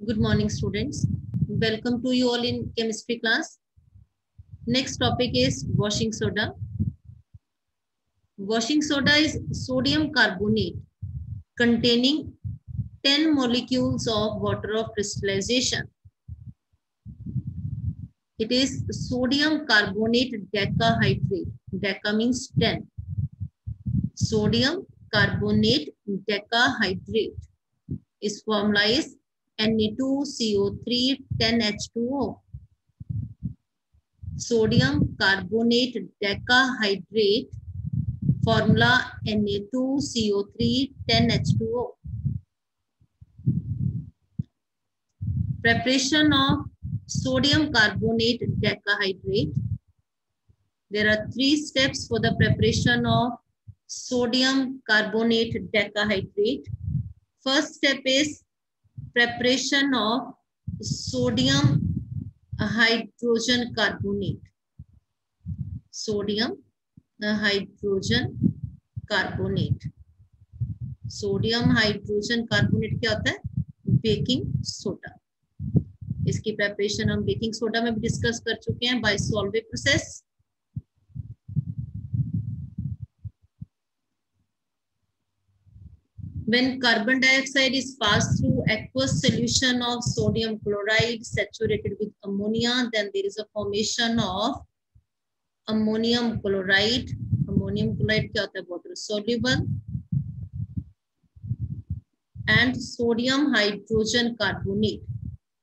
Good morning, students. Welcome to you all in chemistry class. Next topic is washing soda. Washing soda is sodium carbonate containing 10 molecules of water of crystallization. It is sodium carbonate decahydrate. Deca means 10. Sodium carbonate decahydrate. Its formula is Na2CO3 10H2O. Sodium carbonate decahydrate, formula Na2CO3 10H2O. Preparation of sodium carbonate decahydrate. There are 3 steps for the preparation of sodium carbonate decahydrate. First step is preparation of sodium hydrogen carbonate. Sodium hydrogen carbonate. Sodium hydrogen carbonate क्या होता है? Baking soda. इसकी preparation हम baking soda में भी discuss कर चुके हैं bye Solvay process. When carbon dioxide is passed through aqueous solution of sodium chloride saturated with ammonia, then there is a formation of ammonium chloride. Ammonium chloride क्या होता है? Water soluble. And sodium hydrogen carbonate.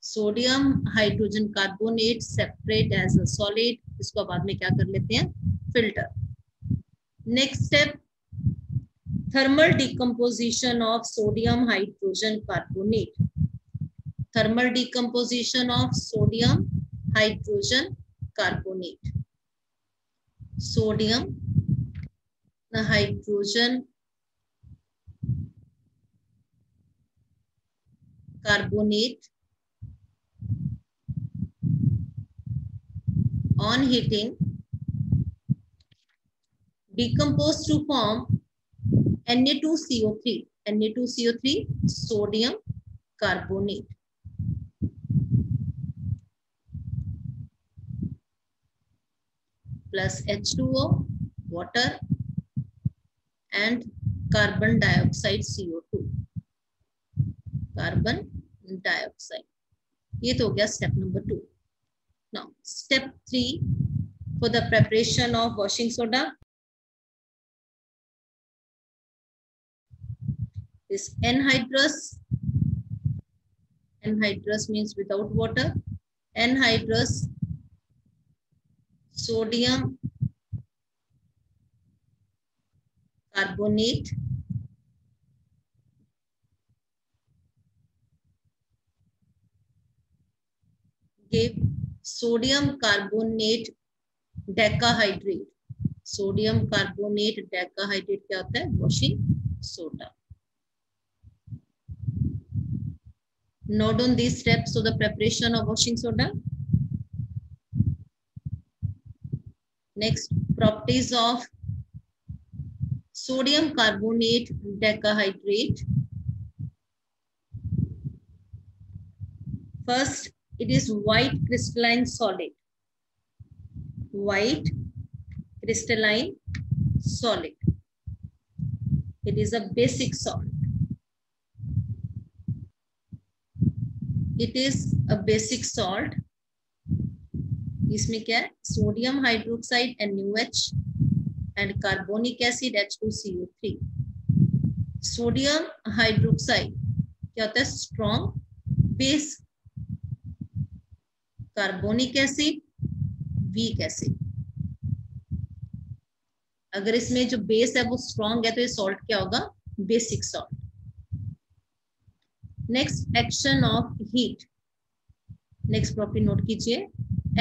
Sodium hydrogen carbonate separate as a solid. इसको बाद में क्या कर लेते हैं? Filter. Next step, thermal decomposition of sodium hydrogen carbonate. Thermal decomposition of sodium hydrogen carbonate. Sodium hydrogen carbonate on heating decompose to form Na2CO3. Na2CO3 sodium carbonate. Plus H2O, water, and carbon dioxide CO2. Carbon dioxide. ये तो हो गया step number 2. Now step 3 for the preparation of washing soda. This anhydrous. Anhydrous means without water. Anhydrous sodium carbonate give sodium carbonate decahydrate. Sodium carbonate decahydrate क्या होता है? Washing soda. Note on these steps of the preparation of washing soda. Next, properties of sodium carbonate decahydrate. First, it is white crystalline solid. White crystalline solid. It is a basic salt. It is a basic salt. इसमें क्या है? Sodium hydroxide NaOH and carbonic acid H2CO3. Sodium hydroxide क्या होता है? Strong base. Carbonic acid weak acid. अगर इसमें जो base है वो स्ट्रॉन्ग है तो ये सॉल्ट क्या होगा? Basic salt. Next, action of heat. Next property note कीजिए,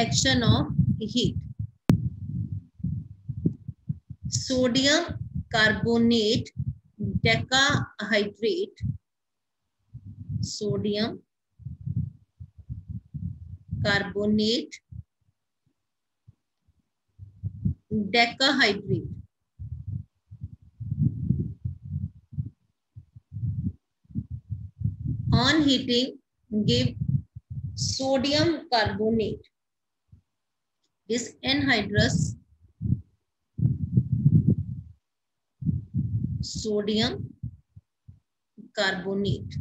action of heat. Sodium carbonate decahydrate. Sodium carbonate decahydrate on heating give sodium carbonate. This anhydrous sodium carbonate.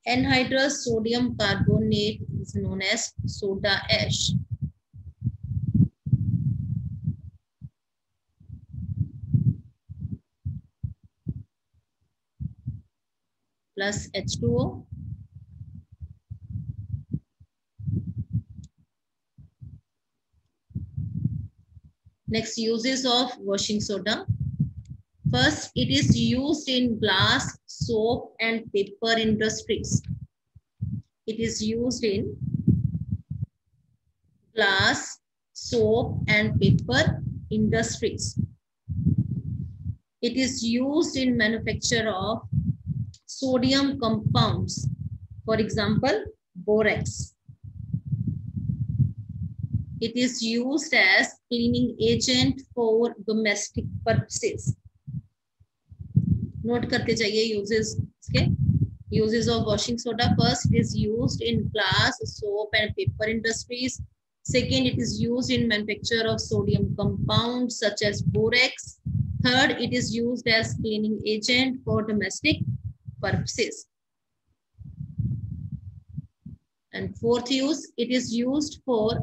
Anhydrous sodium carbonate is known as soda ash. Plus H2O. Next, uses of washing soda. First, it is used in glass, soap, and paper industries. It is used in glass, soap, and paper industries. It is used in manufacture of sodium compounds. For example, borax. It is used as cleaning agent for domestic purposes. Note करते जाइए uses इसके. Uses of washing soda. First, it is used in glass, soap, and paper industries. Second, it is used in manufacture of sodium compounds such as borax. Third, it is used as cleaning agent for domestic purposes. And fourth use, it is used for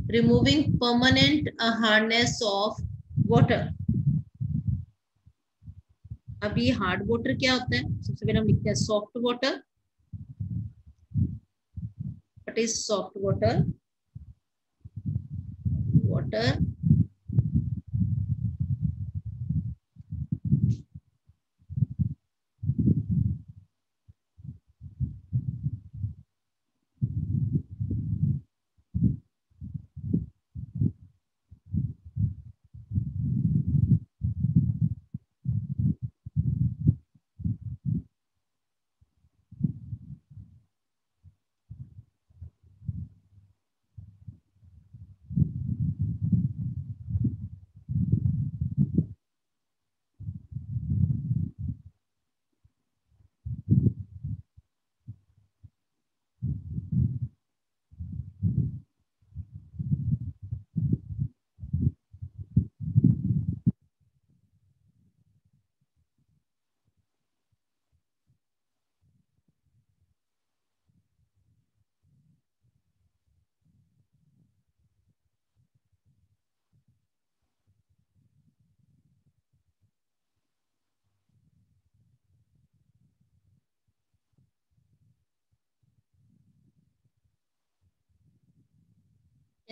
removing permanent hardness of water. अब ये hard water क्या होता है? सबसे पहले हम लिखते हैं soft water. What is soft water? Water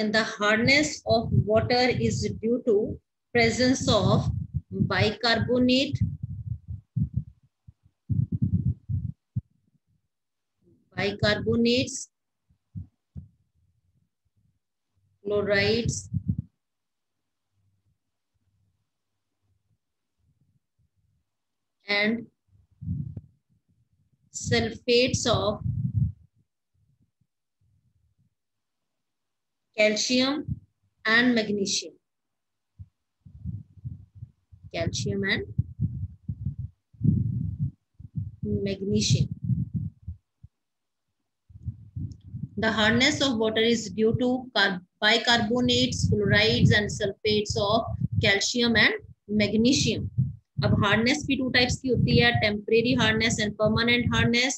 and the hardness of water is due to presence of bicarbonate, bicarbonates, chlorides, and sulfates of calcium and magnesium. Calcium and magnesium. The hardness of water is due to bicarbonates, chlorides, and sulfates of calcium and magnesium. अब hardness भी two types की होती है, temporary hardness and permanent hardness.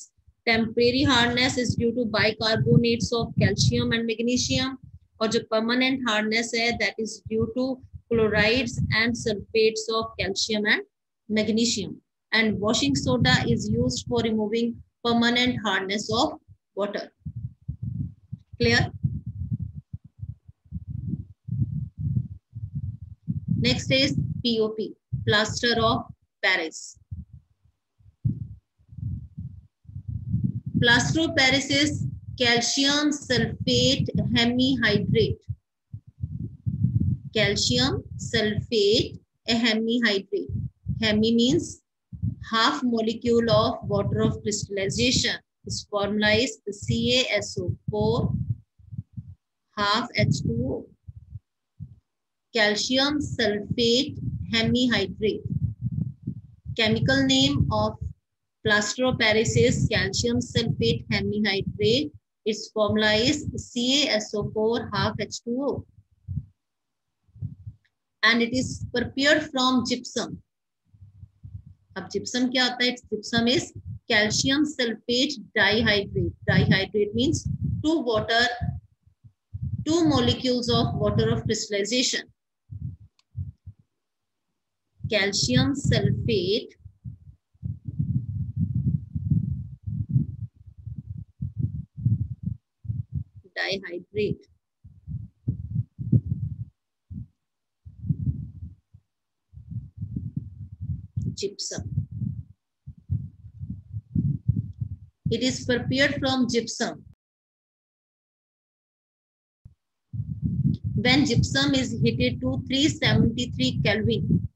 Temporary hardness is due to bicarbonates of calcium and magnesium, और जो permanent hardness है that is due to chlorides and sulphates of calcium and magnesium. And washing soda is used for removing permanent hardness of water. Clear? Next is POP, plaster of Paris. Plaster of Paris is calcium sulfate hemihydrate. Calcium sulfate hemihydrate. Hemi means half molecule of water of crystallization. Its formula is CaSO4 half H2O. Calcium sulfate hemihydrate. chemical name of plaster of Paris is calcium sulfate hemihydrate. Its formula is CaSO4 half H2O. And it is prepared from gypsum. अब gypsum क्या होता है? Gypsum is calcium sulfate dihydrate. Dihydrate means two molecules of water of crystallization. Calcium sulfate dihydrate. Gypsum. It is prepared from gypsum. When gypsum is heated to 373 Kelvin,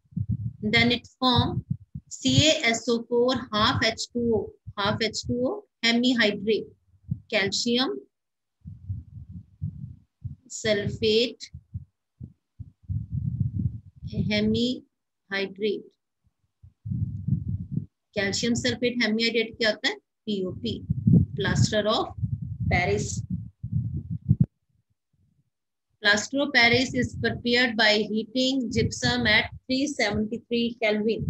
then it forms CaSO4 half H2O hemihydrate, calcium sulfate hemihydrate. Calcium sulphate hemihydrate क्या होता है? POP, plaster of Paris. Plaster of Paris is prepared by heating gypsum at 373 Kelvin.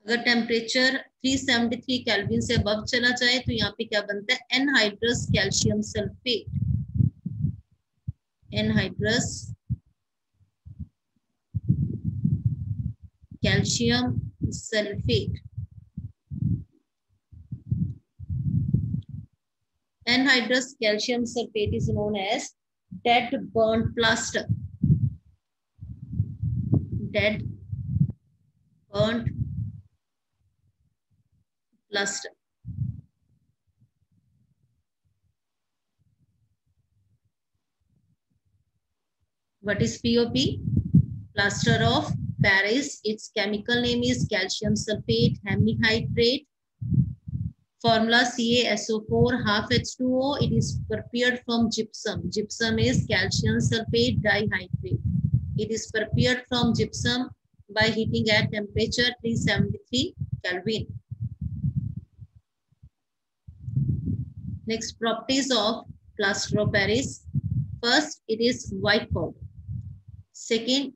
अगर temperature 373 kelvin से above चला जाए तो यहाँ पे क्या बनता है? Anhydrous calcium sulphate. Anhydrous calcium sulphate. Anhydrous calcium sulfate is known as dead burnt plaster. Dead burnt plaster. What is POP? Plaster of Paris. Its chemical name is calcium sulfate hemihydrate. Formula CaSO4 half H2O. It is prepared from gypsum. Gypsum is calcium sulfate dihydrate. It is prepared from gypsum by heating at temperature 373 Kelvin. Next, properties of plaster of Paris. First, it is white powder. Second,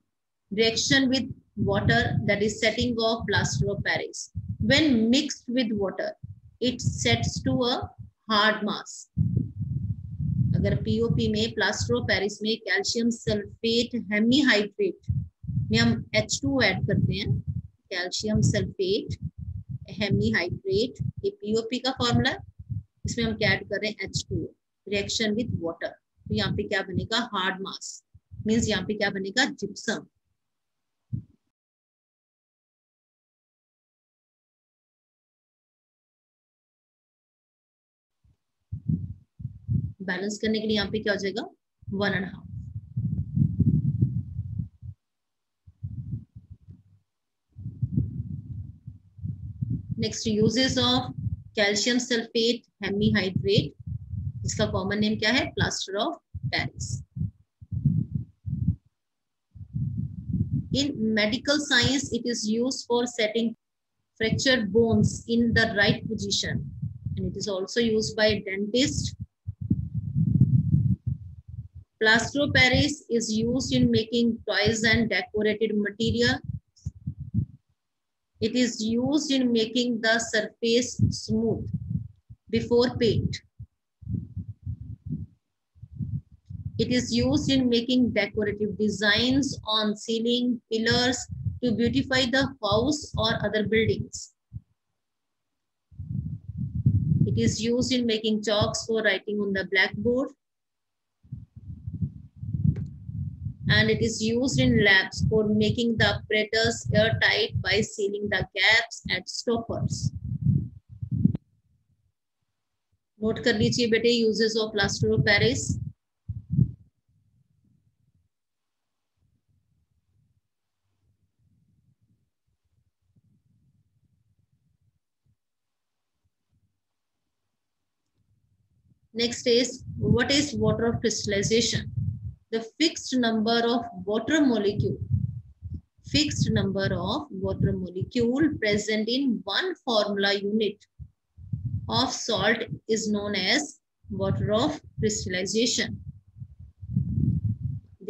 reaction with water, that is setting of plaster of Paris. When mixed with water, it sets to a hard mass. अगर POP में plaster of Paris में calcium sulphate हेमिहाइड्रेट में हम H2O add करते हैं, calcium sulphate हेमिहाइड्रेट, ये POP का formula है. इसमें हम क्या ऐड कर रहे हैं? H2O. रिएक्शन विद वाटर, तो यहाँ पे क्या बनेगा? Hard mass. मीन्स यहाँ पे क्या बनेगा? जिप्सम. बैलेंस करने के लिए यहाँ पे क्या हो जाएगा? 1.5. Next, uses of calcium sulphate hemihydrate. इसका कॉमन नेम क्या है? Plaster of Paris. In medical science, it is used for setting fractured bones in the right position, and it is also used by dentists. Plaster of Paris is used in making toys and decorated material. It is used in making the surface smooth before paint. It is used in making decorative designs on ceiling, pillars to beautify the house or other buildings. It is used in making chalks for writing on the blackboard. And it is used in labs for making the apparatus airtight by sealing the gaps and stoppers. Note कर लीजिए बेटे uses of plaster of Paris. Next is, what is water of crystallization? The fixed number of water molecule present in one formula unit of salt is known as water of crystallization.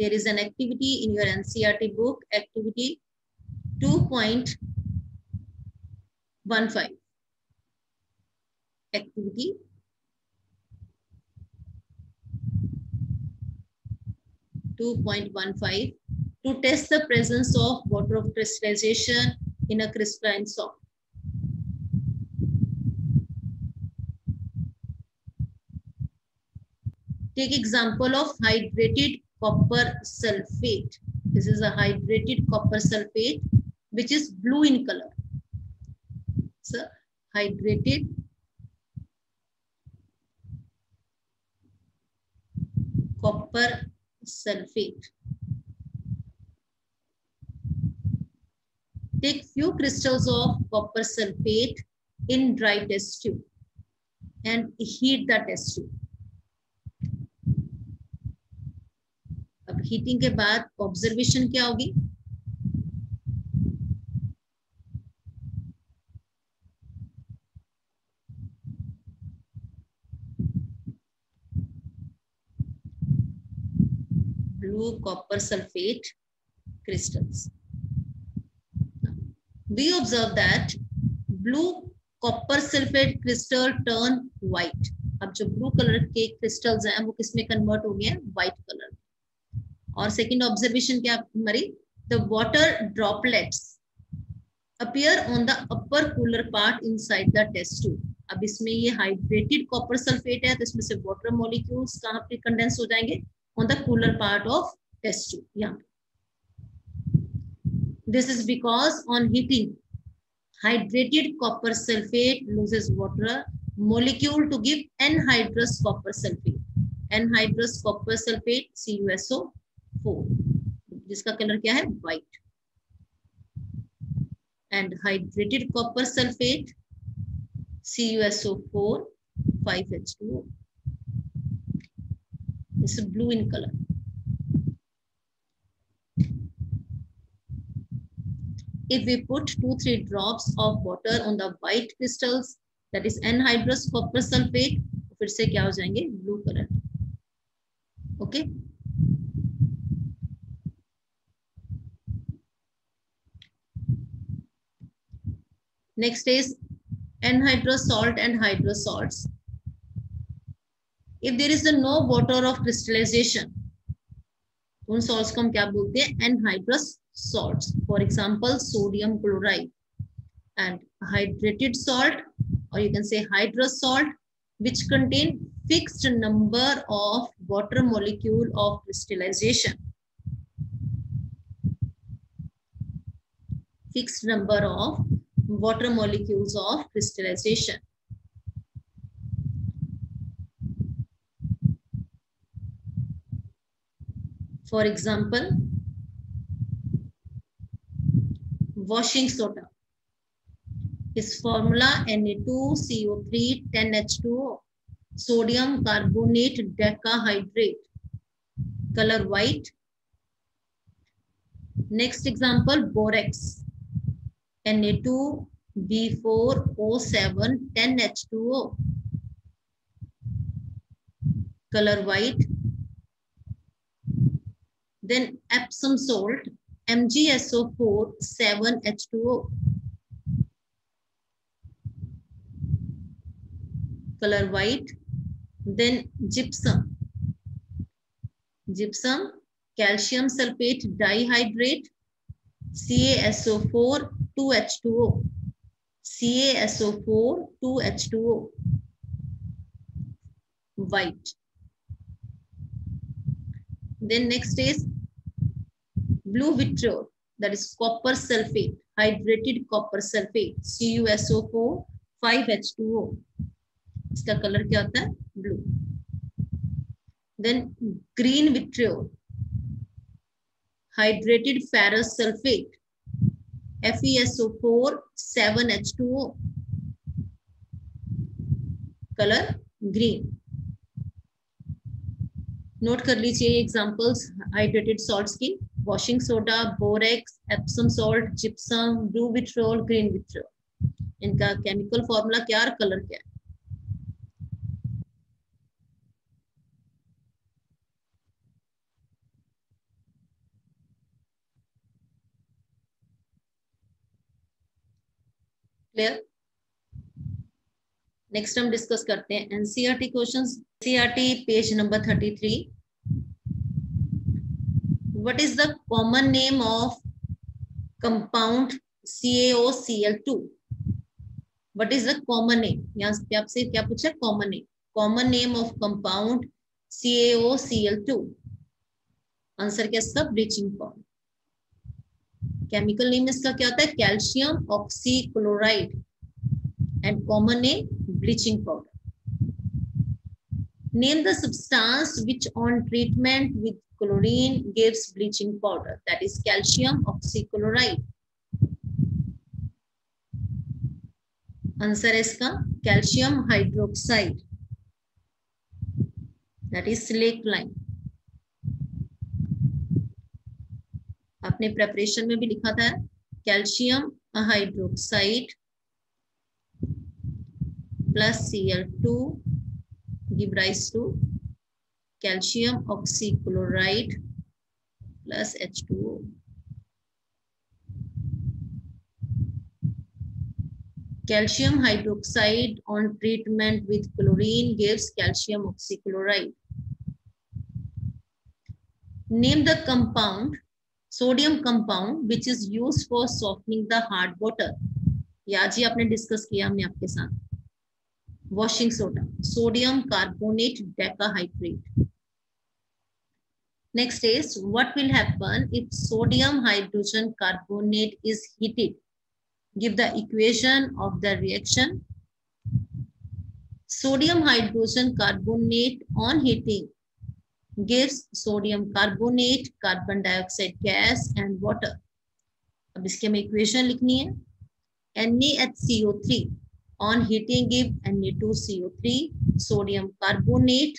There is an activity in your NCERT book, activity 2.15. Activity 2.15 to test the presence of water of crystallization in a crystalline salt. Take example of hydrated copper sulfate. This is a hydrated copper sulfate which is blue in color. So hydrated copper sulfate. Take few crystals of copper sulfate in dry test tube and heat the test tube. अब heating के बाद observation क्या होगी? Blue copper sulfate crystals. We observe that blue copper sulfate crystal turn white. अब जो blue colour के crystals हैं वो किसमें कन्वर्ट हो गए हैं? White colour. और सेकंड ऑब्जर्वेशन क्या हमारी? The water droplets appear on the upper cooler part inside the test tube. अब इसमें ये हाइड्रेटेड कॉपर सल्फेट है तो इसमें से वाटर मॉलिक्यूल्स कहां पे कंडेंस हो जाएंगे? On the cooler part of test tube. यहाँ this is because on heating hydrated copper sulfate loses water molecule to give anhydrous copper sulfate. Anhydrous copper sulfate CuSO4 जिसका कलर क्या है? White. and hydrated copper sulfate CuSO4 5H2O. This is blue in color. If we put 2-3 drops of water on the white crystals, that is anhydrous copper sulfate, फिर से क्या हो जाएंगे? Blue colour. Okay. Next is anhydrous salt and hydrous salts. If there is no water of crystallization, उन salts को हम क्या बोलते हैं? anhydrous salts. For example, sodium chloride. And hydrated salt, or you can say hydrous salt, which contain fixed number of water molecule of crystallization. Fixed number of water molecules of crystallization. For example, washing soda. Its formula Na2CO3 10H2O. Sodium carbonate decahydrate. Color white. Next example, borax. Na2B4O7 10H2O. Color white. Then Epsom salt. MgSO4 7H2O. Color white. Then gypsum. Gypsum, calcium sulfate dihydrate, CaSO4 2H2O. CaSO4 2H2O. White. Then next is blue vitriol, that is copper sulfate, hydrated copper sulfate, CuSO4 5H2O. इसका colour क्या होता है? Blue. Then green vitriol, hydrated ferrous sulphate, FeSO4 7H2O, colour green. Note कर लीजिए examples hydrated salts की, washing soda, borax, Epsom salt, gypsum, blue vitriol, green vitriol. इनका chemical formula क्या और कलर क्या है? क्लियर? नेक्स्ट हम डिस्कस करते हैं NCERT questions. NCERT page number 33। What is the common name of compound CaOCl2? What is the common name? यहाँ पे आपसे क्या पूछा? Common name. Common name of compound CaOCl2। Answer क्या इसका? Bleaching powder. केमिकल नेम इसका क्या होता है? Calcium oxychloride and common name bleaching powder. Name the substance which on treatment with chlorine gives bleaching powder. That is calcium oxychloride. Answer is इसका calcium hydroxide. That is slackline. आपने preparation में भी लिखा था calcium hydroxide plus Cl2 give rise to calcium oxychloride plus H2O. Calcium hydroxide on treatment with chlorine gives calcium oxychloride. Name the compound, sodium compound, which is used for softening the hard water. ये आज ही आपने discuss किया हमने आपके साथ। Washing soda, sodium carbonate decahydrate. Next is what will happen if sodium hydrogen carbonate is heated? Give the equation of the reaction. Sodium hydrogen carbonate on heating gives sodium carbonate, carbon dioxide gas and water. अब इसके हमें equation लिखनी है। NaHCO3 on heating give Na2CO3, sodium carbonate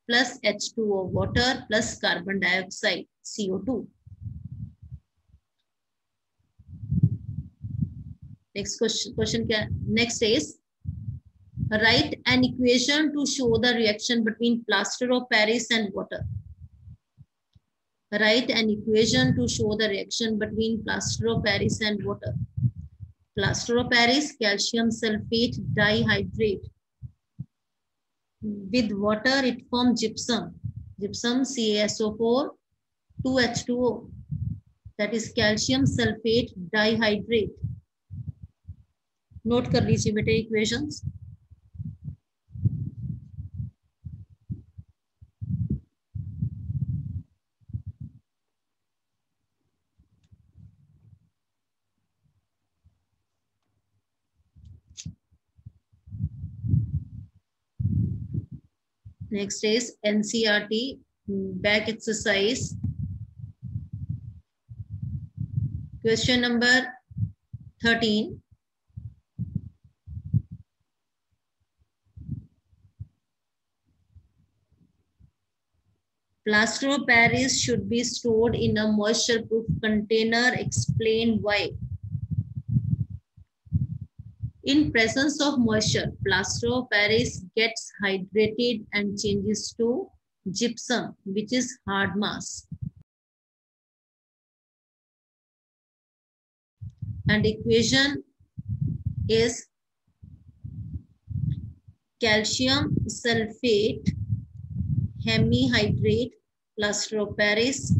plus H2O water plus carbon dioxide CO2. Next question क्या? Next is write an equation to show the reaction between plaster of Paris and water. Write an equation to show the reaction between plaster of Paris and water. Plaster of Paris, calcium sulfate dihydrate. With water, it forms gypsum. Gypsum CaSO4 2H2O. That is calcium sulfate dihydrate. Note कर लीजिए बेटे equations. Next is NCERT back exercise. Question number 13. Plaster of Paris should be stored in a moisture-proof container. Explain why. In presence of moisture, plaster of Paris gets hydrated and changes to gypsum, which is hard mass. And equation is calcium sulfate hemihydrate plaster of Paris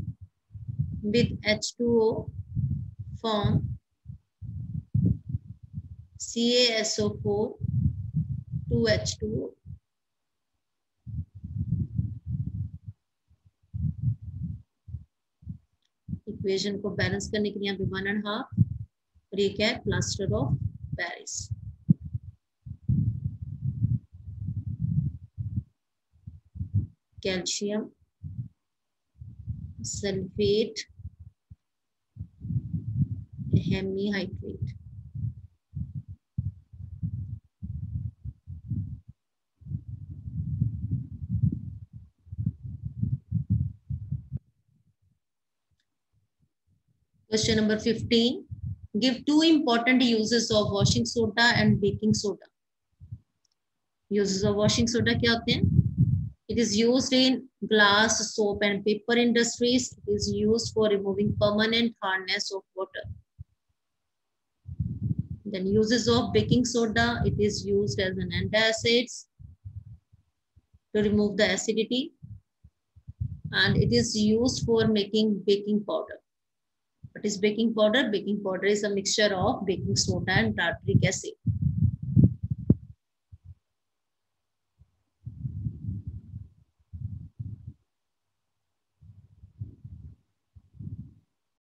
with H2O form CaSO4 2H2O. Equation को balance करने के लिए यहाँ पे 1.5 और ये क्या है? Plaster of Paris. calcium sulfate hemihydrate. Question number 15. Give two important uses of washing soda and baking soda. Uses of washing soda क्या होते हैं? It is used in glass, soap and paper industries. It is used for removing permanent hardness of water. Then uses of baking soda. It is used as an antacid to remove the acidity. And it is used for making baking powder. What is baking powder? Baking powder is a mixture of baking soda and tartaric acid.